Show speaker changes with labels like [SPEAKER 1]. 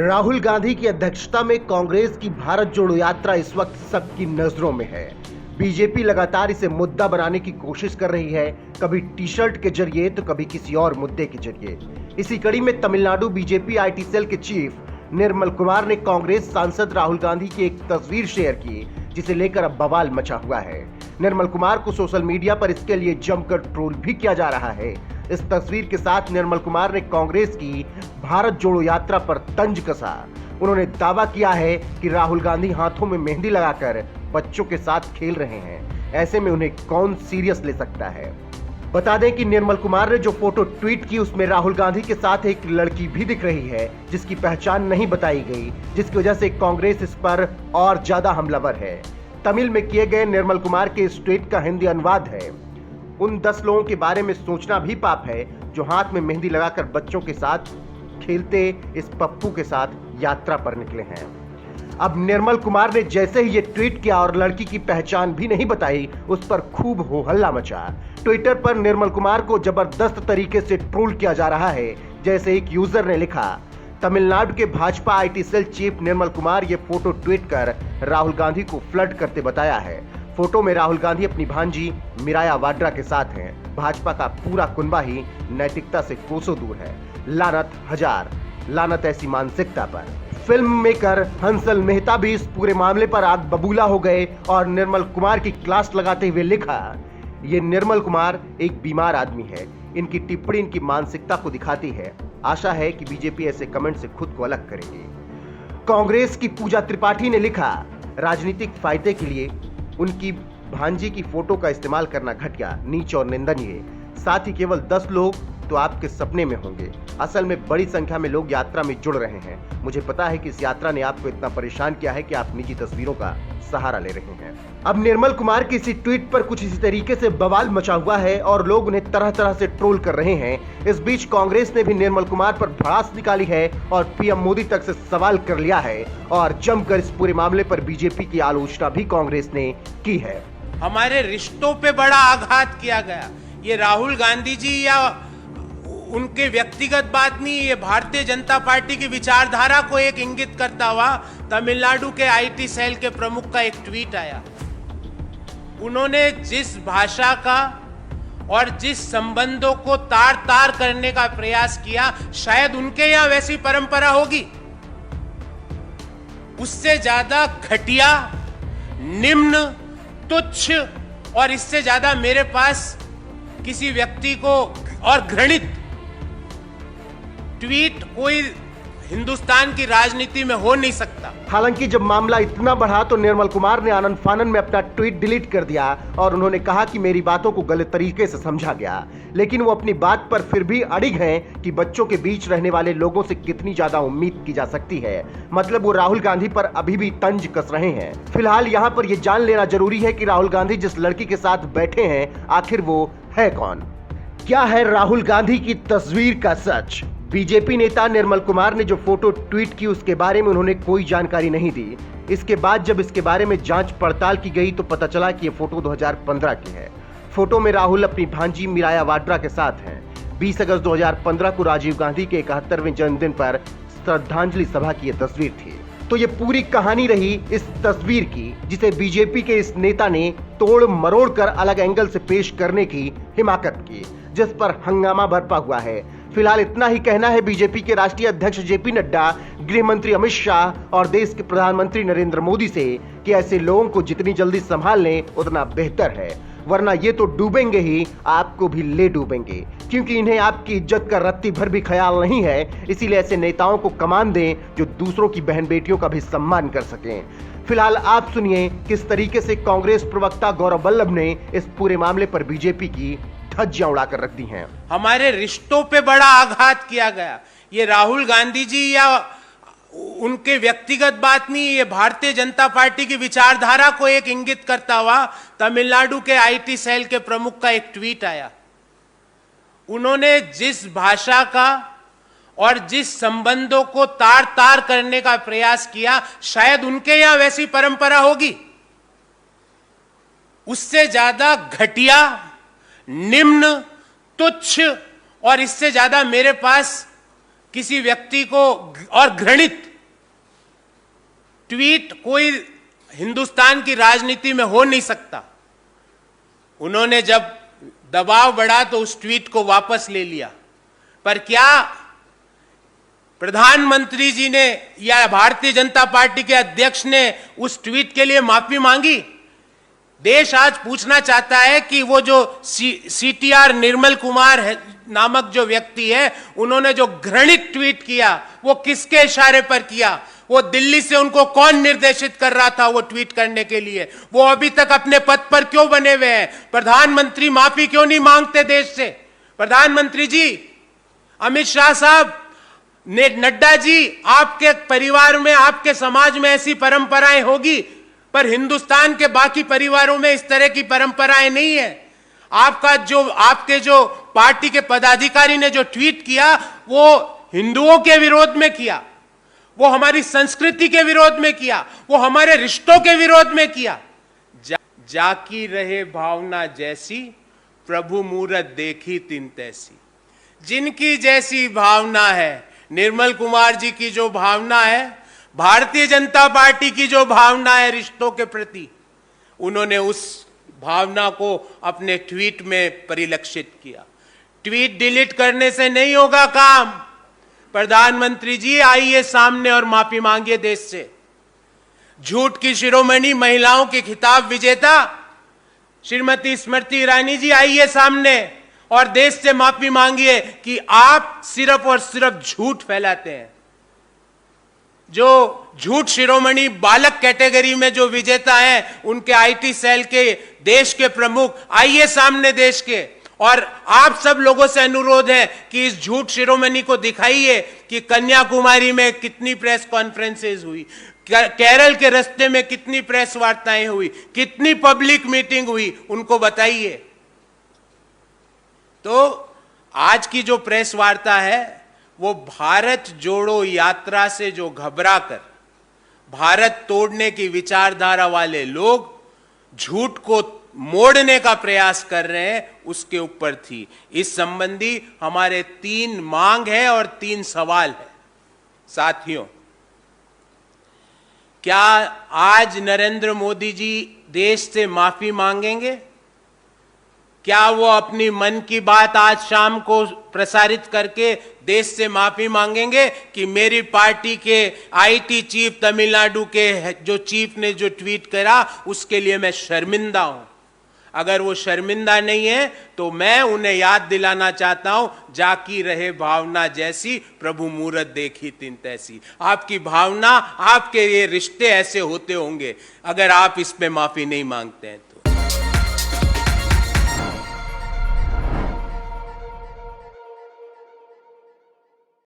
[SPEAKER 1] राहुल गांधी की अध्यक्षता में कांग्रेस की भारत जोड़ो यात्रा इस वक्त सबकी नजरों में है। बीजेपी लगातार इसे मुद्दा बनाने की कोशिश कर रही है, कभी टी शर्ट के जरिए तो कभी किसी और मुद्दे के जरिए। इसी कड़ी में तमिलनाडु बीजेपी आईटी सेल के चीफ निर्मल कुमार ने कांग्रेस सांसद राहुल गांधी की एक तस्वीर शेयर की, जिसे लेकर अब बवाल मचा हुआ है। निर्मल कुमार को सोशल मीडिया पर इसके लिए जमकर ट्रोल भी किया जा रहा है। इस तस्वीर के साथ निर्मल कुमार ने कांग्रेस की भारत जोड़ो यात्रा पर तंज कसा। उन्होंने दावा किया है कि राहुल गांधी हाथों में मेहंदी लगाकर बच्चों के साथ खेल रहे हैं, ऐसे में उन्हें कौन सीरियस ले सकता है। बता दें कि निर्मल कुमार ने जो फोटो ट्वीट की उसमें राहुल गांधी के साथ एक लड़की भी दिख रही है, जिसकी पहचान नहीं बताई गई, जिसकी वजह से कांग्रेस इस पर और ज्यादा हमलावर है। तमिल में किए गए निर्मल कुमार के इस ट्वीट का हिंदी अनुवाद है: उन 10 लोगों के बारे में सोचना भी पाप है जो हाथ में मेहंदी लगाकर बच्चों के साथ खेलते इस पप्पू के साथ यात्रा पर निकले हैं। अब निर्मल कुमार ने जैसे ही ये ट्वीट किया और लड़की की पहचान भी नहीं बताई, उस पर खूब हो हल्ला मचा। ट्विटर पर निर्मल कुमार को जबरदस्त तरीके से ट्रोल किया जा रहा है। जैसे एक यूजर ने लिखा, तमिलनाडु के Bhajpa IT cell chief Nirmal Kumar ये फोटो ट्वीट कर राहुल गांधी को फ्लर्ट करते बताया है। फोटो में राहुल गांधी अपनी भांजी मिराया वाड्रा के साथ हैं। भाजपा का पूरा कुनबा ही नैतिकता से कोसों दूर है। लानत हजार, लानत ऐसी मानसिकता पर। फिल्म मेकर हंसल मेहता भी इस पूरे मामले पर आग बबूला हो गए और निर्मल कुमार की क्लास लगाते हुए लिखा, ये निर्मल कुमार एक बीमार आदमी है। इनकी टिप्पणी इनकी मानसिकता को दिखाती है। आशा है कि बीजेपी ऐसे कमेंट से खुद को अलग करेगी। कांग्रेस की पूजा त्रिपाठी ने लिखा, राजनीतिक फायदे के लिए उनकी भांजी की फोटो का इस्तेमाल करना घटिया, नीच और निंदनीय। साथ ही केवल 10 लोग तो आपके सपने में होंगे। असल में बड़ी संख्या में लोग यात्रा में जुड़ रहे हैं। मुझे पता है कि इस यात्रा ने आपको इतना परेशान किया है कि आप निजी तस्वीरों का सहारा ले रहे हैं। अब निर्मल कुमार के इसी ट्वीट पर कुछ इसी तरीके से बवाल मचा हुआ है और लोग उन्हें तरह तरह से ट्रोल कर रहे हैं। इस बीच कांग्रेस ने भी निर्मल कुमार पर भड़ास निकाली है और पीएम मोदी तक से सवाल कर लिया है और जमकर इस पूरे मामले पर बीजेपी की आलोचना भी कांग्रेस ने की है।
[SPEAKER 2] हमारे रिश्तों पे बड़ा आघात किया गया। ये राहुल गांधी जी या उनके व्यक्तिगत बात नहीं, ये भारतीय जनता पार्टी की विचारधारा को एक इंगित करता हुआ तमिलनाडु के आईटी सेल के प्रमुख का एक ट्वीट आया। उन्होंने जिस भाषा का और जिस संबंधों को तार तार करने का प्रयास किया, शायद उनके यहां वैसी परंपरा होगी। उससे ज्यादा घटिया, निम्न, तुच्छ और इससे ज्यादा मेरे पास किसी व्यक्ति को और घृणित ट्वीट कोई हिंदुस्तान की राजनीति में हो नहीं सकता।
[SPEAKER 1] हालांकि जब मामला इतना बढ़ा तो निर्मल कुमार ने आनंद फानन में अपना ट्वीट डिलीट कर दिया और उन्होंने कहा कि मेरी बातों को गलत तरीके से समझा गया। लेकिन वो अपनी बात पर फिर भी अड़िग हैं कि बच्चों के बीच रहने वाले लोगों से कितनी ज्यादा उम्मीद की जा सकती है। मतलब वो राहुल गांधी पर अभी भी तंज कस रहे हैं। फिलहाल यहाँ पर यह जान लेना जरूरी है कि राहुल गांधी जिस लड़की के साथ बैठे हैं, आखिर वो है कौन? क्या है राहुल गांधी की तस्वीर का सच? बीजेपी नेता निर्मल कुमार ने जो फोटो ट्वीट की उसके बारे में उन्होंने कोई जानकारी नहीं दी। इसके बाद जब इसके बारे में जांच पड़ताल की गई तो पता चला कि ये फोटो 2015 की है। फोटो में राहुल अपनी भांजी मिराया वाड्रा के साथ हैं। 20 अगस्त 2015 को राजीव गांधी के 71वें जन्मदिन पर श्रद्धांजलि सभा की यह तस्वीर थी। तो ये पूरी कहानी रही इस तस्वीर की, जिसे बीजेपी के इस नेता ने तोड़ मरोड़ कर अलग एंगल से पेश करने की हिमाकत की, जिस पर हंगामा बरपा हुआ है। फिलहाल इतना ही कहना है बीजेपी के राष्ट्रीय अध्यक्ष जेपी नड्डा, गृह मंत्री अमित शाह और देश के प्रधानमंत्री नरेंद्र मोदी से कि ऐसे लोगों को जितनी जल्दी संभाल लें उतना बेहतर है, वरना ये तो डूबेंगे ही, आपको भी ले डूबेंगे। क्योंकि इन्हें आपकी इज्जत का रत्ती भर भी ख्याल नहीं है। इसीलिए ऐसे नेताओं को कमान दें जो दूसरों की बहन बेटियों का भी सम्मान कर सकें। फिलहाल आप सुनिए किस तरीके से कांग्रेस प्रवक्ता गौरव वल्लभ ने इस पूरे मामले पर बीजेपी की धज्जियां उड़ाकर रख दी हैं।
[SPEAKER 2] हमारे रिश्तों पे बड़ा आघात किया गया। ये राहुल गांधी जी या उनके व्यक्तिगत बात नहीं, ये भारतीय जनता पार्टी की विचारधारा को एक इंगित करता हुआ तमिलनाडु के आईटी सेल के प्रमुख का एक ट्वीट आया। उन्होंने जिस भाषा का और जिस संबंधों को तार तार करने का प्रयास किया, शायद उनके यहां वैसी परंपरा होगी। उससे ज्यादा घटिया, निम्न, तुच्छ और इससे ज्यादा मेरे पास किसी व्यक्ति को और घृणित ट्वीट कोई हिंदुस्तान की राजनीति में हो नहीं सकता। उन्होंने जब दबाव बढ़ा तो उस ट्वीट को वापस ले लिया, पर क्या प्रधानमंत्री जी ने या भारतीय जनता पार्टी के अध्यक्ष ने उस ट्वीट के लिए माफी मांगी? देश आज पूछना चाहता है कि वो जो सीटीआर निर्मल कुमार नामक जो व्यक्ति है, उन्होंने जो घृणित ट्वीट किया वो किसके इशारे पर किया? वो दिल्ली से उनको कौन निर्देशित कर रहा था वो ट्वीट करने के लिए? वो अभी तक अपने पद पर क्यों बने हुए हैं? प्रधानमंत्री माफी क्यों नहीं मांगते देश से? प्रधानमंत्री जी, अमित शाह साहब, नड्डा जी, आपके परिवार में, आपके समाज में ऐसी परंपराएं होगी, पर हिंदुस्तान के बाकी परिवारों में इस तरह की परंपराएं नहीं है। आपके जो पार्टी के पदाधिकारी ने जो ट्वीट किया वो हिंदुओं के विरोध में किया, वो हमारी संस्कृति के विरोध में किया, वो हमारे रिश्तों के विरोध में किया। जाकी रहे भावना जैसी, प्रभु मूरत देखी तिन तैसी। जिनकी जैसी भावना है, निर्मल कुमार जी की जो भावना है, भारतीय जनता पार्टी की जो भावना है रिश्तों के प्रति, उन्होंने उस भावना को अपने ट्वीट में परिलक्षित किया। ट्वीट डिलीट करने से नहीं होगा काम। प्रधानमंत्री जी, आइए सामने और माफी मांगिए देश से। झूठ की शिरोमणि, महिलाओं के खिताब विजेता श्रीमती स्मृति ईरानी जी, आइए सामने और देश से माफी मांगिए कि आप सिर्फ और सिर्फ झूठ फैलाते हैं। जो झूठ शिरोमणि बालक कैटेगरी में जो विजेता हैं, उनके आईटी सेल के देश के प्रमुख, आइए सामने देश के, और आप सब लोगों से अनुरोध है कि इस झूठ शिरोमणि को दिखाइए कि कन्याकुमारी में कितनी प्रेस कॉन्फ्रेंसेज हुई, केरल के रास्ते में कितनी प्रेस वार्ताएं हुई, कितनी पब्लिक मीटिंग हुई, उनको बताइए। तो आज की जो प्रेस वार्ता है वो भारत जोड़ो यात्रा से जो घबराकर भारत तोड़ने की विचारधारा वाले लोग झूठ को मोड़ने का प्रयास कर रहे हैं, उसके ऊपर थी। इस संबंधी हमारे 3 मांग है और 3 सवाल है। साथियों, क्या आज नरेंद्र मोदी जी देश से माफी मांगेंगे? क्या वो अपनी मन की बात आज शाम को प्रसारित करके देश से माफी मांगेंगे कि मेरी पार्टी के आईटी चीफ तमिलनाडु के जो चीफ ने जो ट्वीट करा उसके लिए मैं शर्मिंदा हूं? अगर वो शर्मिंदा नहीं है तो मैं उन्हें याद दिलाना चाहता हूं, जाकी रहे भावना जैसी, प्रभु मूरत देखी तिन तैसी। आपकी भावना, आपके ये रिश्ते ऐसे होते होंगे अगर आप इस पे माफी नहीं मांगते हैं।